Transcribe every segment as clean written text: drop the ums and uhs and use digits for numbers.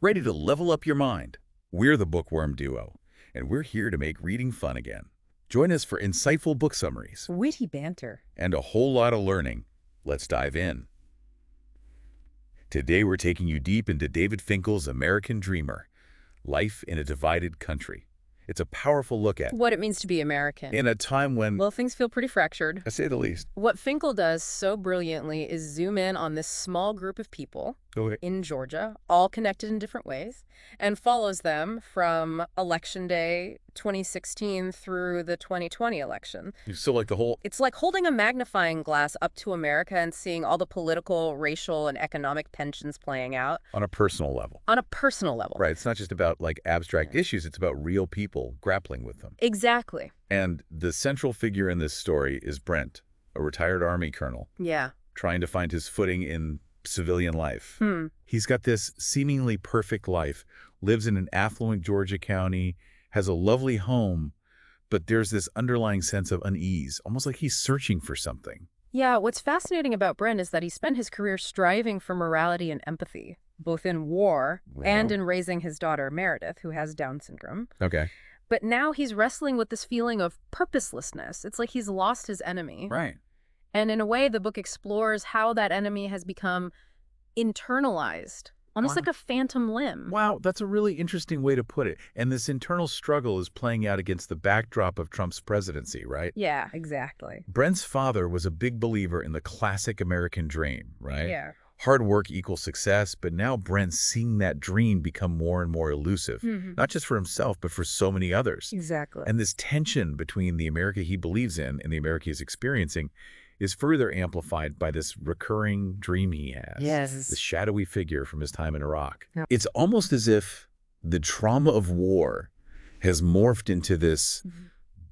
Ready to level up your mind? We're the Bookworm Duo, and we're here to make reading fun again. Join us for insightful book summaries Witty banter. and a whole lot of learning. Let's dive in. Today we're taking you deep into David Finkel's American Dreamer, Life in a Divided Country. It's a powerful look at What it means to be American. in a time when, Well, things feel pretty fractured. to say the least. What Finkel does so brilliantly is zoom in on this small group of people Okay. in Georgia, all connected in different ways, and follows them from Election Day 2016 through the 2020 election. So like the whole, It's like holding a magnifying glass up to America and seeing all the political, racial, and economic tensions playing out on a personal level. on a personal level. Right, it's not just about like abstract issues, it's about real people grappling with them. Exactly. And the central figure in this story is Brent, a retired Army colonel, Yeah. trying to find his footing in civilian life. Hmm. He's got this seemingly perfect life, lives in an affluent Georgia county, has a lovely home, but there's this underlying sense of unease, almost like he's searching for something. Yeah, what's fascinating about Brent is that he spent his career striving for morality and empathy, both in war and in raising his daughter Meredith, who has Down syndrome. Okay. But now he's wrestling with this feeling of purposelessness. It's like he's lost his enemy. Right. And in a way, the book explores how that enemy has become internalized, almost Wow. like a phantom limb. Wow, that's a really interesting way to put it. And this internal struggle is playing out against the backdrop of Trump's presidency, right? Yeah, exactly. Brent's father was a big believer in the classic American dream, right? Yeah. Hard work equals success, but now Brent's seeing that dream become more and more elusive, not just for himself, but for so many others. Exactly. And this tension between the America he believes in and the America he's experiencing is further amplified by this recurring dream he has. Yes. The shadowy figure from his time in Iraq. Yeah. It's almost as if the trauma of war has morphed into this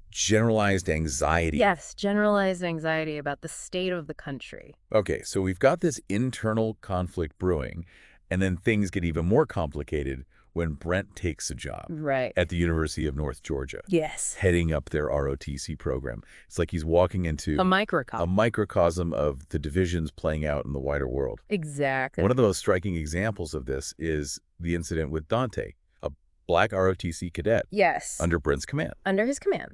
generalized anxiety. Yes, generalized anxiety about the state of the country. Okay, so we've got this internal conflict brewing, and then things get even more complicated when Brent takes a job Right. at the University of North Georgia, Yes. heading up their ROTC program. It's like he's walking into A microcosm. a microcosm of the divisions playing out in the wider world. Exactly. One of the most striking examples of this is the incident with Dante, a black ROTC cadet Yes. under Brent's command. Under his command.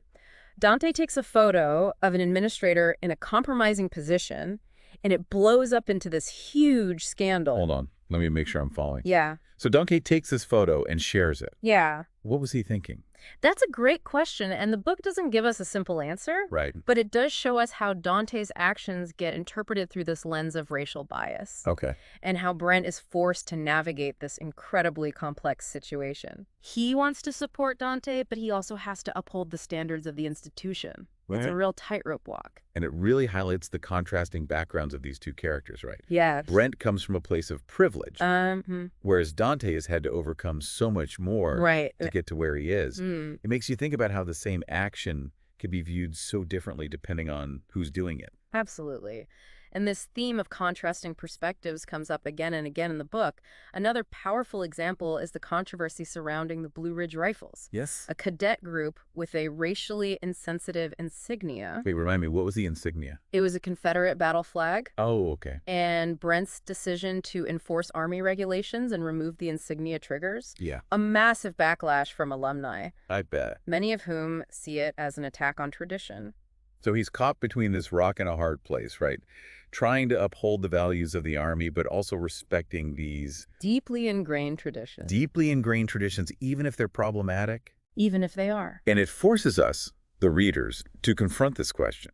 Dante takes a photo of an administrator in a compromising position, and it blows up into this huge scandal. Hold on. Let me make sure I'm following. Yeah. So Dante takes this photo and shares it. Yeah. What was he thinking? That's a great question, and the book doesn't give us a simple answer, Right. but it does show us how Dante's actions get interpreted through this lens of racial bias, Okay. and how Brent is forced to navigate this incredibly complex situation. He wants to support Dante, but he also has to uphold the standards of the institution. It's a Right. real tightrope walk. And it really highlights the contrasting backgrounds of these two characters, right? Yes. Brent comes from a place of privilege, Hmm. whereas Dante has had to overcome so much more Right. to get to where he is. Mm. It makes you think about how the same action can be viewed so differently depending on who's doing it. Absolutely. And this theme of contrasting perspectives comes up again and again in the book. Another powerful example is the controversy surrounding the Blue Ridge Rifles, Yes. a cadet group with a racially insensitive insignia. Wait, remind me, what was the insignia? It was a Confederate battle flag, Oh, okay. and Brent's decision to enforce Army regulations and remove the insignia triggers Yeah, a massive backlash from alumni, I bet. many of whom see it as an attack on tradition. So he's caught between this rock and a hard place, right? Trying to uphold the values of the Army, but also respecting these Deeply ingrained tradition, deeply ingrained traditions, even if they're problematic. even if they are. And it forces us, the readers, to confront this question.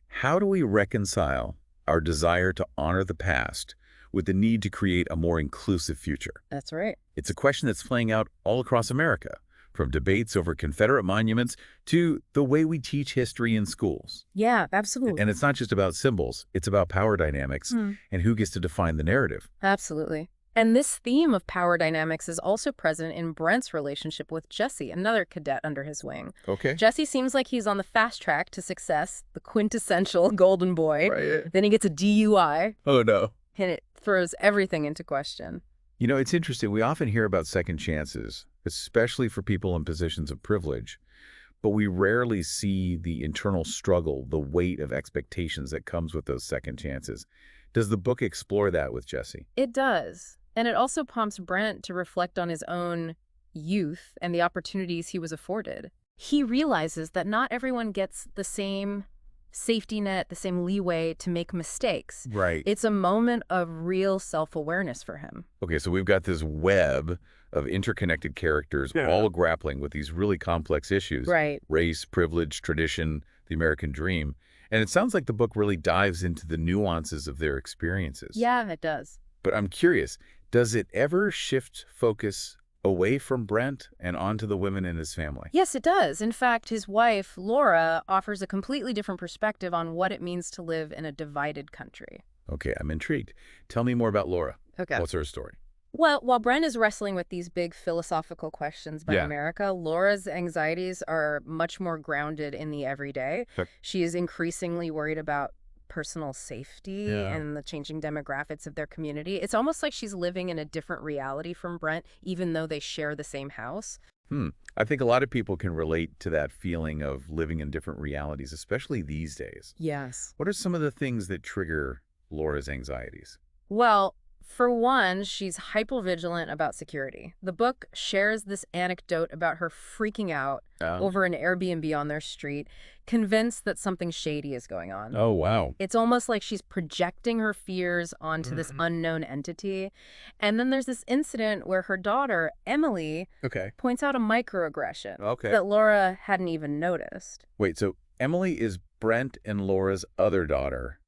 How do we reconcile our desire to honor the past with the need to create a more inclusive future? That's right. It's a question that's playing out all across America, from debates over Confederate monuments to the way we teach history in schools. Yeah, absolutely. And it's not just about symbols, it's about power dynamics and who gets to define the narrative. Absolutely. And this theme of power dynamics is also present in Brent's relationship with Jesse, another cadet under his wing. Okay. Jesse seems like he's on the fast track to success, the quintessential golden boy. Right. Then he gets a DUI, Oh, no. and it throws everything into question. You know, it's interesting. We often hear about second chances, especially for people in positions of privilege, but we rarely see the internal struggle, the weight of expectations that comes with those second chances. Does the book explore that with Jesse? It does. And it also prompts Brent to reflect on his own youth and the opportunities he was afforded. He realizes that not everyone gets the same safety net, the same leeway to make mistakes. Right. It's a moment of real self-awareness for him. Okay, so we've got this web of interconnected characters all grappling with these really complex issues. Right. Race, privilege, tradition, the American dream. And it sounds like the book really dives into the nuances of their experiences. Yeah, it does. But I'm curious, does it ever shift focus away from Brent and onto the women in his family? Yes, it does. In fact, his wife, Laura, offers a completely different perspective on what it means to live in a divided country. Okay, I'm intrigued. Tell me more about Laura. Okay. What's her story? Well, while Brent is wrestling with these big philosophical questions about America, Laura's anxieties are much more grounded in the everyday. Sure. She is increasingly worried about personal safety and the changing demographics of their community. It's almost like she's living in a different reality from Brent, even though they share the same house. I think a lot of people can relate to that feeling of living in different realities, especially these days. Yes. What are some of the things that trigger Laura's anxieties? Well, for one, she's hypervigilant about security. The book shares this anecdote about her freaking out over an Airbnb on their street, convinced that something shady is going on. Oh, wow. It's almost like she's projecting her fears onto this unknown entity. And then there's this incident where her daughter, Emily, points out a microaggression that Laura hadn't even noticed. Wait, so Emily is Brent and Laura's other daughter,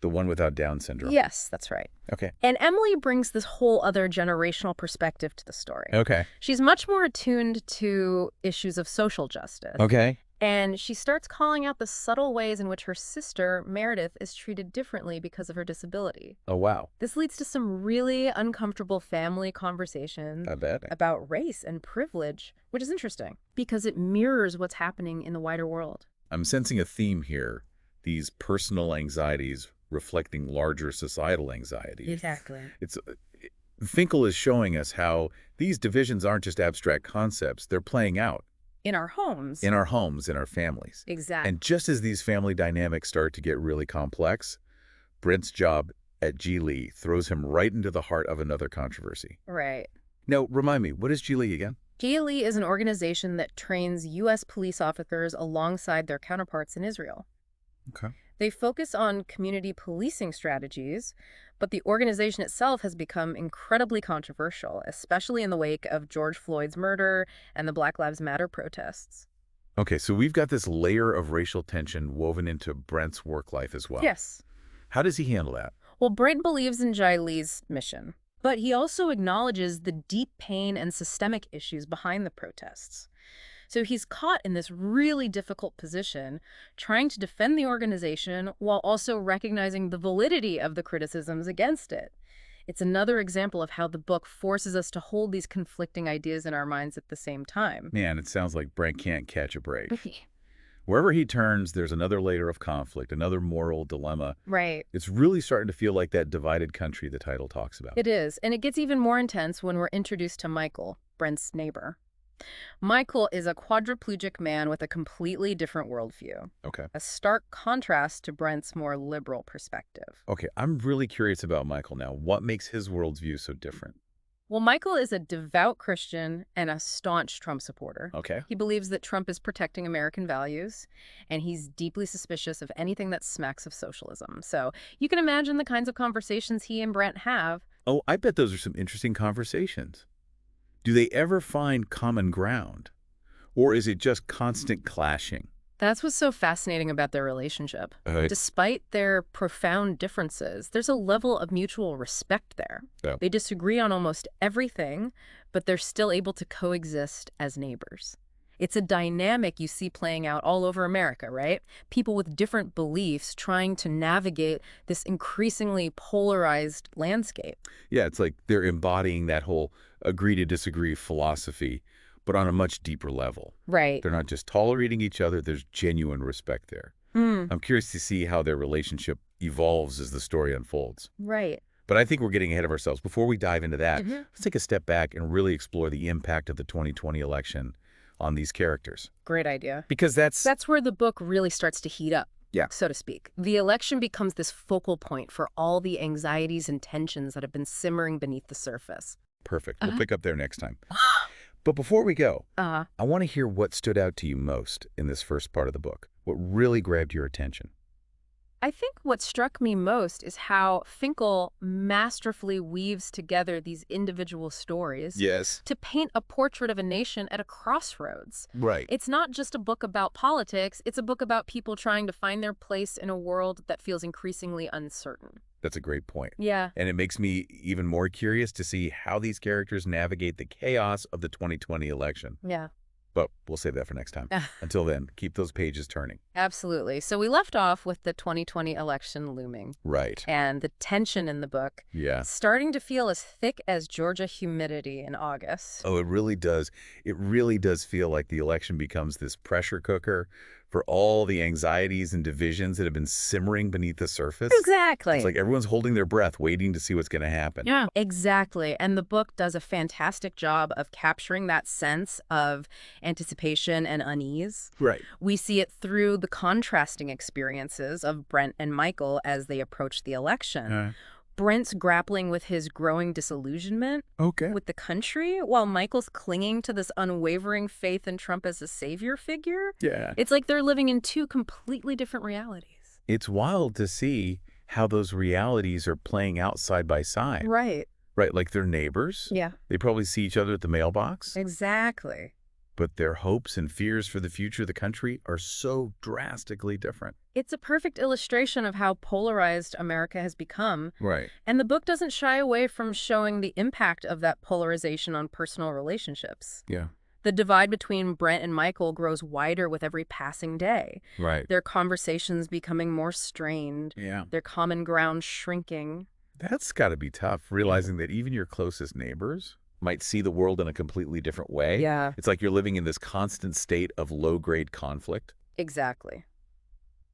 the one without Down syndrome? Yes, that's right. Okay. And Emily brings this whole other generational perspective to the story. Okay. She's much more attuned to issues of social justice. Okay. And she starts calling out the subtle ways in which her sister, Meredith, is treated differently because of her disability. Oh, wow. This leads to some really uncomfortable family conversations I bet. about race and privilege, which is interesting because it mirrors what's happening in the wider world. I'm sensing a theme here. These personal anxieties reflecting larger societal anxieties. Exactly. Finkel is showing us how these divisions aren't just abstract concepts, they're playing out. In our homes. In our homes, in our families. Exactly. And just as these family dynamics start to get really complex, Brent's job at Geely throws him right into the heart of another controversy. Right. Now, remind me, what is Geely again? Geely is an organization that trains U.S. police officers alongside their counterparts in Israel. Okay. They focus on community policing strategies, but the organization itself has become incredibly controversial, especially in the wake of George Floyd's murder and the Black Lives Matter protests. Okay, so we've got this layer of racial tension woven into Brent's work life as well. Yes. How does he handle that? Well, Brent believes in Jai Lee's mission, but he also acknowledges the deep pain and systemic issues behind the protests. So he's caught in this really difficult position, trying to defend the organization while also recognizing the validity of the criticisms against it. It's another example of how the book forces us to hold these conflicting ideas in our minds at the same time. Man, it sounds like Brent can't catch a break. Wherever he turns, there's another layer of conflict, another moral dilemma. Right. It's really starting to feel like that divided country the title talks about. It is, and it gets even more intense when we're introduced to Michael, Brent's neighbor. Michael is a quadriplegic man with a completely different worldview. Okay. A stark contrast to Brent's more liberal perspective. Okay, I'm really curious about Michael now. What makes his worldview so different? Well, Michael is a devout Christian and a staunch Trump supporter. Okay. He believes that Trump is protecting American values, and he's deeply suspicious of anything that smacks of socialism. So you can imagine the kinds of conversations he and Brent have. Oh, I bet those are some interesting conversations. Do they ever find common ground? Or is it just constant clashing? That's what's so fascinating about their relationship. Despite their profound differences, there's a level of mutual respect there. Yeah. They disagree on almost everything, but they're still able to coexist as neighbors. It's a dynamic you see playing out all over America, right? People with different beliefs trying to navigate this increasingly polarized landscape. Yeah, it's like they're embodying that whole agree to disagree philosophy, but on a much deeper level. Right. They're not just tolerating each other, there's genuine respect there. I'm curious to see how their relationship evolves as the story unfolds. Right. But I think we're getting ahead of ourselves. Before we dive into that, let's take a step back and really explore the impact of the 2020 election on these characters. Great idea. Because that's That's where the book really starts to heat up. Yeah. so to speak. The election becomes this focal point for all the anxieties and tensions that have been simmering beneath the surface. Perfect. We'll pick up there next time. But before we go, Uh, I want to hear what stood out to you most in this first part of the book. What really grabbed your attention? I think what struck me most is how Finkel masterfully weaves together these individual stories Yes. to paint a portrait of a nation at a crossroads. Right. It's not just a book about politics, it's a book about people trying to find their place in a world that feels increasingly uncertain. That's a great point. Yeah. And it makes me even more curious to see how these characters navigate the chaos of the 2020 election. Yeah. But we'll save that for next time. Until then, keep those pages turning. Absolutely. So we left off with the 2020 election looming. Right. And the tension in the book Yeah. starting to feel as thick as Georgia humidity in August. Oh, it really does. It really does feel like the election becomes this pressure cooker for all the anxieties and divisions that have been simmering beneath the surface. Exactly. It's like everyone's holding their breath, waiting to see what's going to happen. Yeah, exactly. And the book does a fantastic job of capturing that sense of anticipation and unease. Right. We see it through the contrasting experiences of Brent and Michael as they approach the election. Brent's grappling with his growing disillusionment Okay. with the country, while Michael's clinging to this unwavering faith in Trump as a savior figure. Yeah. It's like they're living in two completely different realities. It's wild to see how those realities are playing out side by side. Right. Right, like they're neighbors. Yeah. They probably see each other at the mailbox. Exactly. But their hopes and fears for the future of the country are so drastically different. It's a perfect illustration of how polarized America has become. Right. And the book doesn't shy away from showing the impact of that polarization on personal relationships. Yeah. The divide between Brent and Michael grows wider with every passing day. Right. Their conversations becoming more strained, Yeah. their common ground shrinking. That's got to be tough, realizing that even your closest neighbors might see the world in a completely different way. Yeah. It's like you're living in this constant state of low-grade conflict. Exactly.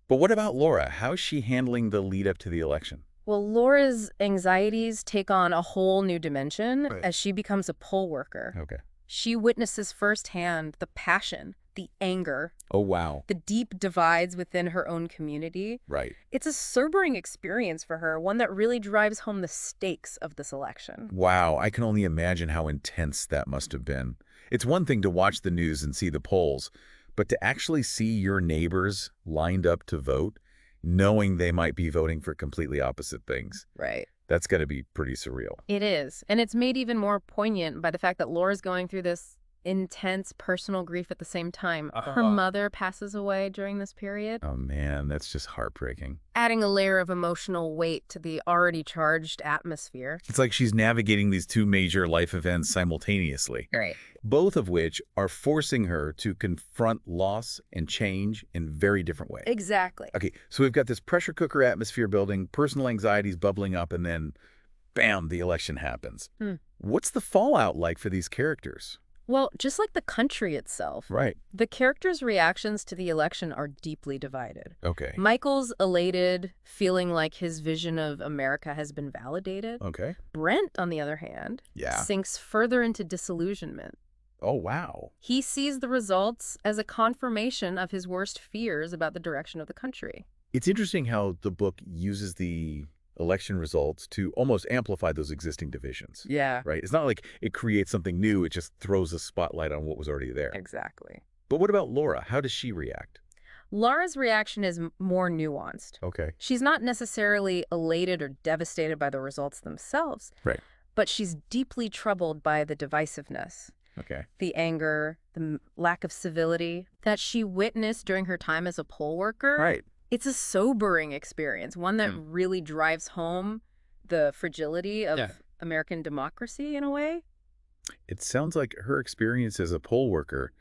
But what about Laura? How's she handling the lead up to the election? Well, Laura's anxieties take on a whole new dimension Right. as she becomes a poll worker. Okay. She witnesses firsthand the passion, the anger, Oh, wow. the deep divides within her own community. Right. It's a sobering experience for her, one that really drives home the stakes of this election. Wow. I can only imagine how intense that must have been. It's one thing to watch the news and see the polls, but to actually see your neighbors lined up to vote, knowing they might be voting for completely opposite things, Right. that's got to be pretty surreal. It is. And it's made even more poignant by the fact that Laura's going through this intense personal grief at the same time. Her mother passes away during this period, Oh, man, that's just heartbreaking. adding a layer of emotional weight to the already charged atmosphere. It's like she's navigating these two major life events simultaneously, Right. both of which are forcing her to confront loss and change in very different ways. Exactly. Okay, so we've got this pressure cooker atmosphere building, personal anxieties bubbling up, and then, bam, the election happens. What's the fallout like for these characters? Well, just like the country itself, Right. the characters' reactions to the election are deeply divided. Okay. Michael's elated, feeling like his vision of America has been validated. Okay. Brent, on the other hand, Yeah. sinks further into disillusionment. Oh, wow. He sees the results as a confirmation of his worst fears about the direction of the country. It's interesting how the book uses the election results to almost amplify those existing divisions. Yeah. Right? It's not like it creates something new. It just throws a spotlight on what was already there. Exactly. But what about Laura? How does she react? Laura's reaction is more nuanced. Okay. She's not necessarily elated or devastated by the results themselves, Right. but she's deeply troubled by the divisiveness, Okay. the anger, the lack of civility that she witnessed during her time as a poll worker. Right. It's a sobering experience, one that really drives home the fragility of American democracy in a way. It sounds like her experience as a poll worker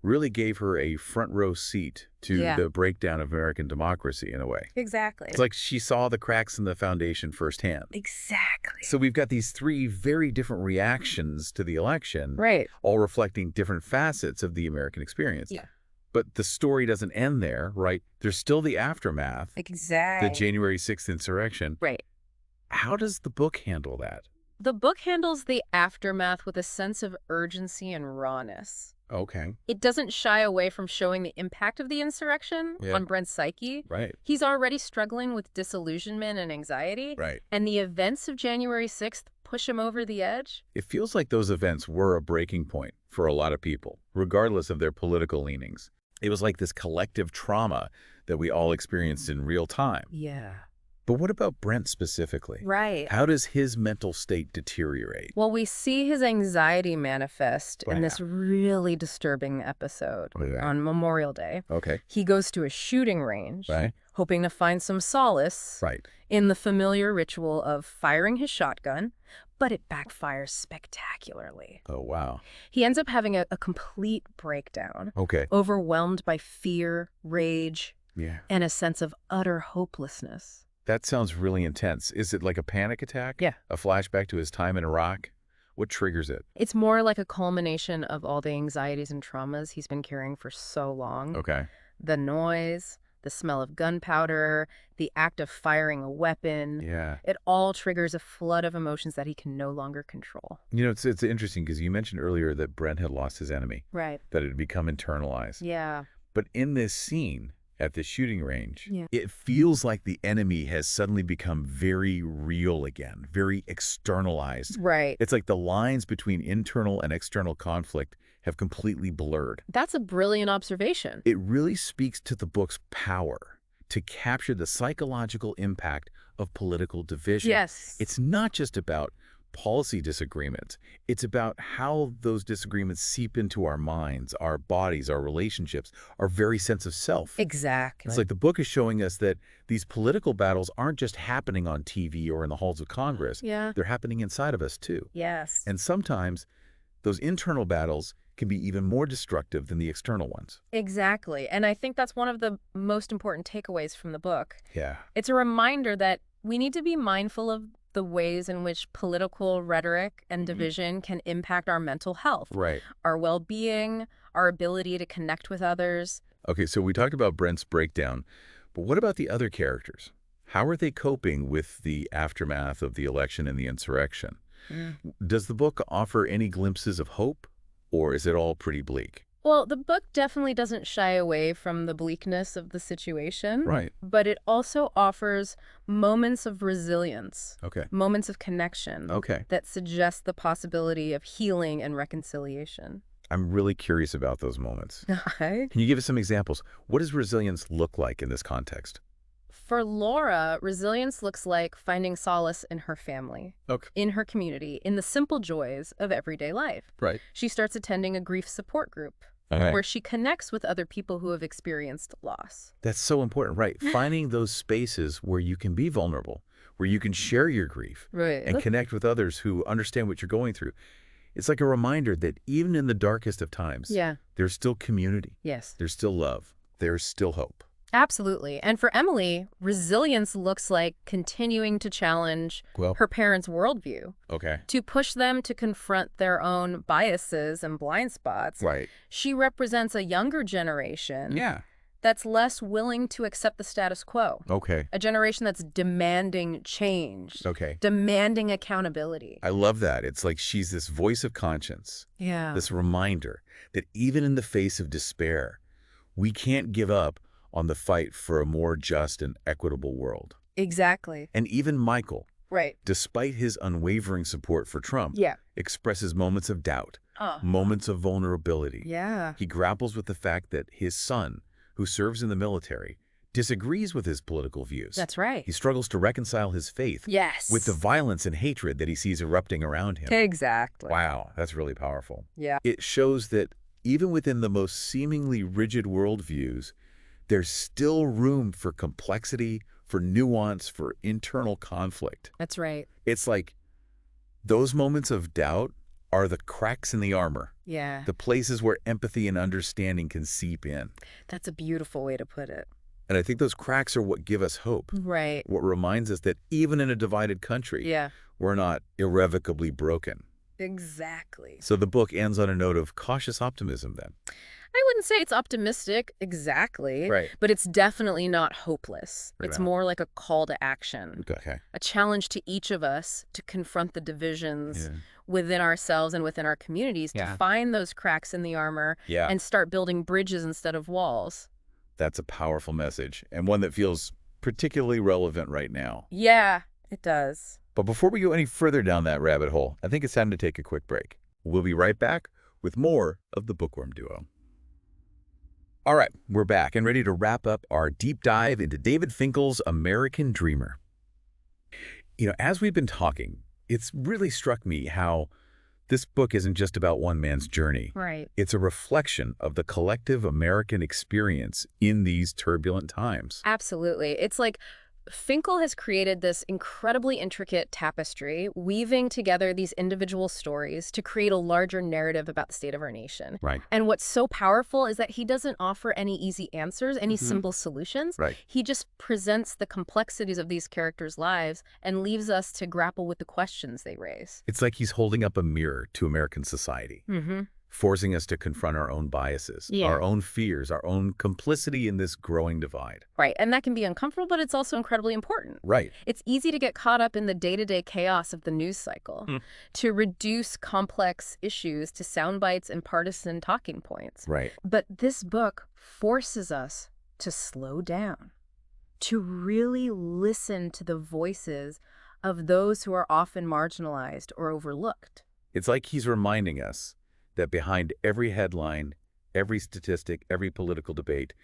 really gave her a front row seat to the breakdown of American democracy in a way. Exactly. It's like she saw the cracks in the foundation firsthand. Exactly. So we've got these three very different reactions to the election, Right. all reflecting different facets of the American experience. Yeah. But the story doesn't end there, right? There's still the aftermath, Exactly. the January 6th insurrection. Right. How does the book handle that? The book handles the aftermath with a sense of urgency and rawness. Okay. It doesn't shy away from showing the impact of the insurrection Yeah. on Brent's psyche. Right. He's already struggling with disillusionment and anxiety, Right. and the events of January 6th push him over the edge. It feels like those events were a breaking point for a lot of people, regardless of their political leanings. It was like this collective trauma that we all experienced in real time. Yeah. But what about Brent specifically? Right. How does his mental state deteriorate? Well, we see his anxiety manifest in this really disturbing episode on Memorial Day. Okay. He goes to a shooting range, Right. hoping to find some solace Right. in the familiar ritual of firing his shotgun, but it backfires spectacularly. Oh, wow. He ends up having a complete breakdown, Okay. overwhelmed by fear, rage, Yeah. and a sense of utter hopelessness. That sounds really intense. Is it like a panic attack? Yeah. A flashback to his time in Iraq? What triggers it? It's more like a culmination of all the anxieties and traumas he's been carrying for so long. Okay. The noise, the smell of gunpowder, the act of firing a weapon. Yeah. It all triggers a flood of emotions that he can no longer control. You know, it's interesting because you mentioned earlier that Brent had lost his enemy, Right. that it had become internalized. Yeah. But in this scene at the shooting range, Yeah. it feels like the enemy has suddenly become very real again, very externalized. Right. It's like the lines between internal and external conflict have completely blurred. That's a brilliant observation. It really speaks to the book's power to capture the psychological impact of political division. Yes. It's not just about policy disagreements. It's about how those disagreements seep into our minds, our bodies, our relationships, our very sense of self. Exactly. It's like the book is showing us that these political battles aren't just happening on TV or in the halls of Congress. Yeah. They're happening inside of us too. Yes. And sometimes those internal battles can be even more destructive than the external ones. Exactly. And I think that's one of the most important takeaways from the book. Yeah. It's a reminder that we need to be mindful of the ways in which political rhetoric and division can impact our mental health, Right. our well-being, our ability to connect with others. Okay, so we talked about Brent's breakdown, but what about the other characters? How are they coping with the aftermath of the election and the insurrection? Does the book offer any glimpses of hope, or is it all pretty bleak? Well, the book definitely doesn't shy away from the bleakness of the situation. Right. But it also offers moments of resilience, Okay. moments of connection Okay. that suggest the possibility of healing and reconciliation. I'm really curious about those moments. Right? Can you give us some examples? What does resilience look like in this context? For Laura, resilience looks like finding solace in her family, Okay. in her community, in the simple joys of everyday life. Right. She starts attending a grief support group Okay. where she connects with other people who have experienced loss. That's so important, right? Finding those spaces where you can be vulnerable, where you can share your grief Right. and connect with others who understand what you're going through. It's like a reminder that even in the darkest of times, Yeah. there's still community, Yes. there's still love, there's still hope. Absolutely. And for Emily, resilience looks like continuing to challenge Well, her parents' worldview, okay. to push them to confront their own biases and blind spots. Right. She represents a younger generation Yeah. that's less willing to accept the status quo, Okay. a generation that's demanding change, Okay. demanding accountability. I love that. It's like she's this voice of conscience, Yeah. this reminder that even in the face of despair, we can't give up on the fight for a more just and equitable world. Exactly. And even Michael, Right. despite his unwavering support for Trump, Yeah. expresses moments of doubt, moments of vulnerability. Yeah. He grapples with the fact that his son, who serves in the military, disagrees with his political views. That's right. He struggles to reconcile his faith Yes. with the violence and hatred that he sees erupting around him. Exactly. Wow, that's really powerful. Yeah. It shows that even within the most seemingly rigid worldviews, there's still room for complexity, for nuance, for internal conflict. That's right. It's like those moments of doubt are the cracks in the armor, Yeah. the places where empathy and understanding can seep in. That's a beautiful way to put it. And I think those cracks are what give us hope, Right. what reminds us that even in a divided country, Yeah. we're not irrevocably broken. Exactly. So the book ends on a note of cautious optimism then. I wouldn't say it's optimistic exactly, Right. but it's definitely not hopeless. Right It's on. more like a call to action, Okay. a challenge to each of us to confront the divisions Yeah. within ourselves and within our communities, to Yeah. find those cracks in the armor Yeah. and start building bridges instead of walls. That's a powerful message, and one that feels particularly relevant right now. Yeah, it does. But before we go any further down that rabbit hole, I think it's time to take a quick break. We'll be right back with more of the Bookworm Duo. All right, we're back and ready to wrap up our deep dive into David Finkel's American Dreamer. As we've been talking, it's really struck me how this book isn't just about one man's journey. Right. It's a reflection of the collective American experience in these turbulent times. Absolutely. It's like Finkel has created this incredibly intricate tapestry, weaving together these individual stories to create a larger narrative about the state of our nation. Right. And what's so powerful is that he doesn't offer any easy answers, any simple solutions. Right. He just presents the complexities of these characters' lives and leaves us to grapple with the questions they raise. It's like he's holding up a mirror to American society, forcing us to confront our own biases, Yeah. our own fears, our own complicity in this growing divide. Right. And that can be uncomfortable, but it's also incredibly important. Right. It's easy to get caught up in the day-to-day chaos of the news cycle, to reduce complex issues to sound bites and partisan talking points. Right. But this book forces us to slow down, to really listen to the voices of those who are often marginalized or overlooked. It's like he's reminding us that behind every headline, every statistic, every political debate,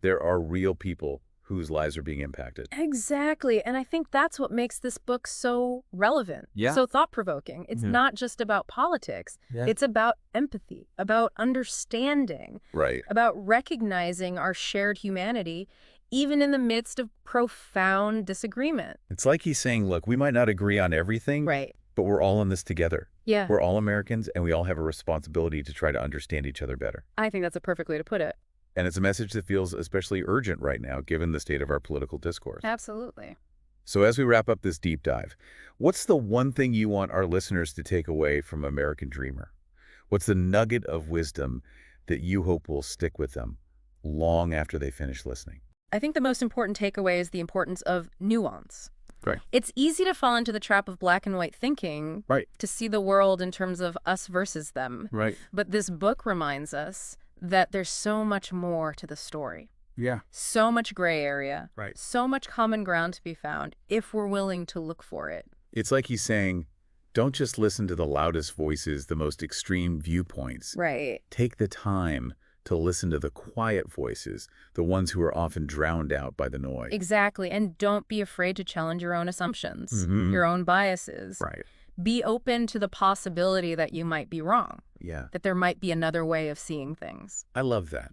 there are real people whose lives are being impacted. Exactly. And I think that's what makes this book so relevant, so thought-provoking. It's not just about politics. Yeah. It's about empathy, about understanding, Right. about recognizing our shared humanity, even in the midst of profound disagreement. It's like he's saying, look, we might not agree on everything, Right. but we're all in this together. Yeah. We're all Americans, and we all have a responsibility to try to understand each other better. I think that's a perfect way to put it. And it's a message that feels especially urgent right now, given the state of our political discourse. Absolutely. So as we wrap up this deep dive, what's the one thing you want our listeners to take away from American Dreamer? What's the nugget of wisdom that you hope will stick with them long after they finish listening? I think the most important takeaway is the importance of nuance. Right. It's easy to fall into the trap of black and white thinking, Right. to see the world in terms of us versus them. Right. But this book reminds us that there's so much more to the story. Yeah. So much gray area. Right. So much common ground to be found if we're willing to look for it. It's like he's saying, don't just listen to the loudest voices, the most extreme viewpoints. Right. Take the time to listen to the quiet voices, the ones who are often drowned out by the noise. Exactly. And don't be afraid to challenge your own assumptions, Mhm. your own biases. Right. Be open to the possibility that you might be wrong, Yeah. that there might be another way of seeing things. I love that.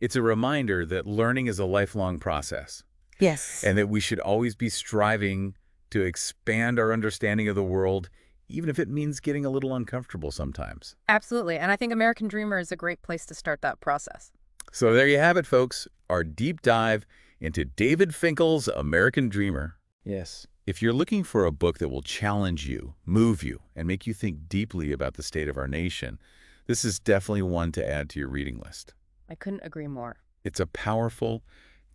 It's a reminder that learning is a lifelong process, Yes. and that we should always be striving to expand our understanding of the world, even if it means getting a little uncomfortable sometimes. Absolutely. And I think American Dreamer is a great place to start that process. So there you have it, folks, our deep dive into David Finkel's American Dreamer. Yes. If you're looking for a book that will challenge you, move you, and make you think deeply about the state of our nation, this is definitely one to add to your reading list. I couldn't agree more. It's a powerful,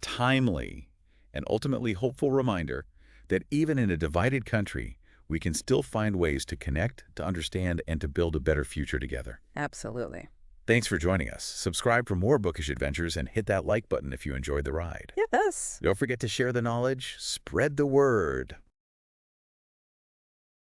timely, and ultimately hopeful reminder that even in a divided country, we can still find ways to connect, to understand, and to build a better future together. Absolutely. Thanks for joining us. Subscribe for more bookish adventures and hit that like button if you enjoyed the ride. Yes. Don't forget to share the knowledge, spread the word.